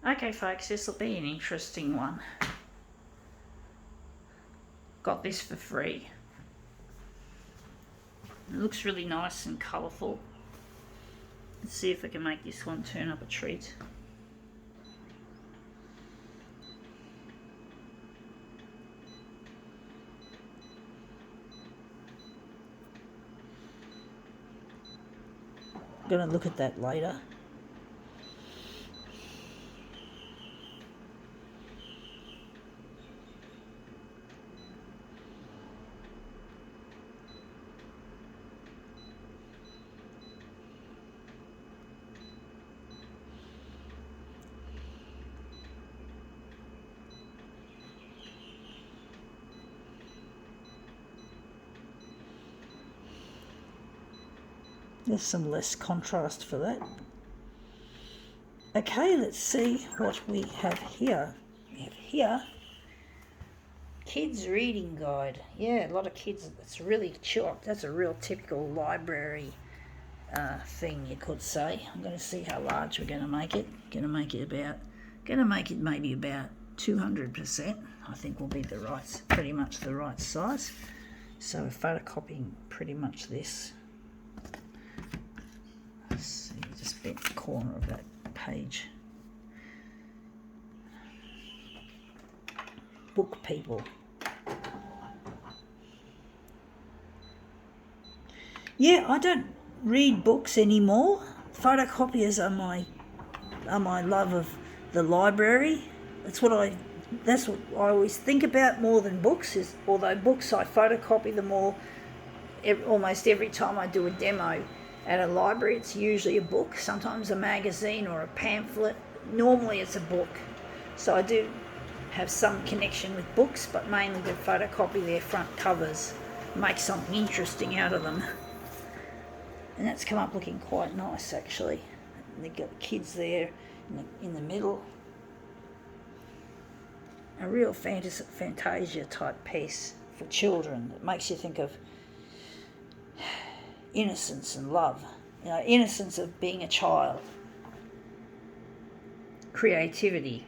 Okay folks, this will be an interesting one. Got this for free. It looks really nice and colourful. Let's see if I can make this one turn up a treat. I'm going to look at that later. There's some less contrast for that. Okay, let's see what we have here. We have here kids reading guide. Yeah, a lot of kids. It's really short. That's a real typical library thing, you could say. I'm going to see how large we're going to make it. Going to make it maybe about 200%. I think will be pretty much the right size. So we're photocopying pretty much this. Let's see, just bent the corner of that page. Book people. Yeah, I don't read books anymore. Photocopiers are my love of the library. That's what I always think about more than books. Is although books I photocopy them all almost every time I do a demo. At a library, it's usually a book, sometimes a magazine or a pamphlet. Normally it's a book. So I do have some connection with books, but mainly to photocopy their front covers, make something interesting out of them. And that's come up looking quite nice, actually. And they've got kids there in the middle. A real Fantasia type piece for children that makes you think of innocence and love, innocence of being a child, creativity.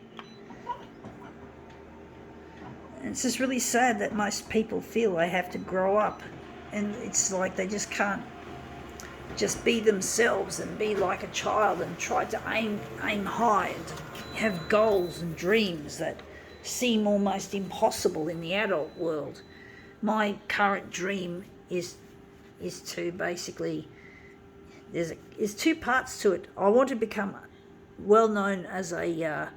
And it's just really sad that most people feel they have to grow up, and it's like they just can't just be themselves and be like a child and try to aim high and have goals and dreams that seem almost impossible in the adult world. My current dream is to basically, there's two parts to it. I want to become well known as a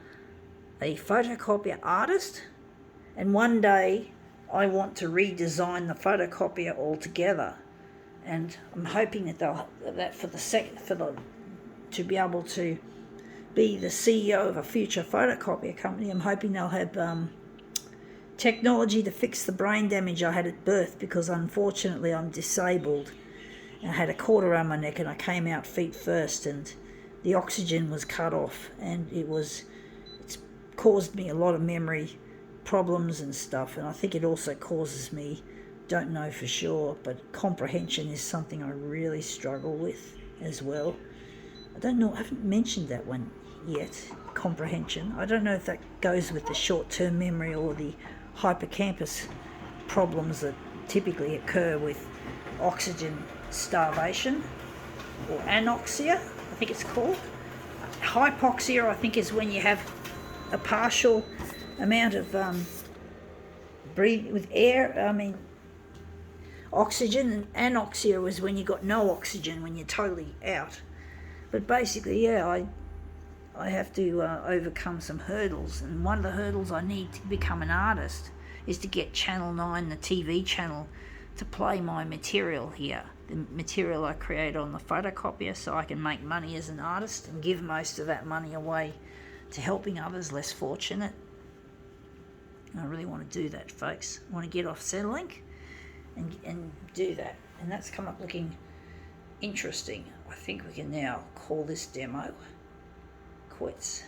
photocopier artist, and one day I want to redesign the photocopier altogether. And I'm hoping that to be able to be the CEO of a future photocopier company, I'm hoping they'll have technology to fix the brain damage I had at birth, because unfortunately I'm disabled. I had a cord around my neck and I came out feet first, and the oxygen was cut off, and it's caused me a lot of memory problems and stuff, and I think it also causes me, don't know for sure, but comprehension is something I really struggle with as well. I don't know, I haven't mentioned that one yet, comprehension. I don't know if that goes with the short-term memory or the hippocampus problems that typically occur with oxygen starvation, or anoxia, I think it's called. Hypoxia, I think, is when you have a partial amount of breathe with air, oxygen, and anoxia was when you got no oxygen, when you're totally out. But basically, yeah, I have to overcome some hurdles, and one of the hurdles I need to become an artist is to get Channel 9, the TV channel, to play my material here, the material I create on the photocopier, so I can make money as an artist and give most of that money away to helping others less fortunate. And I really want to do that, folks. I want to get off Centrelink and do that, and that's come up looking interesting. I think we can now call this demo quits.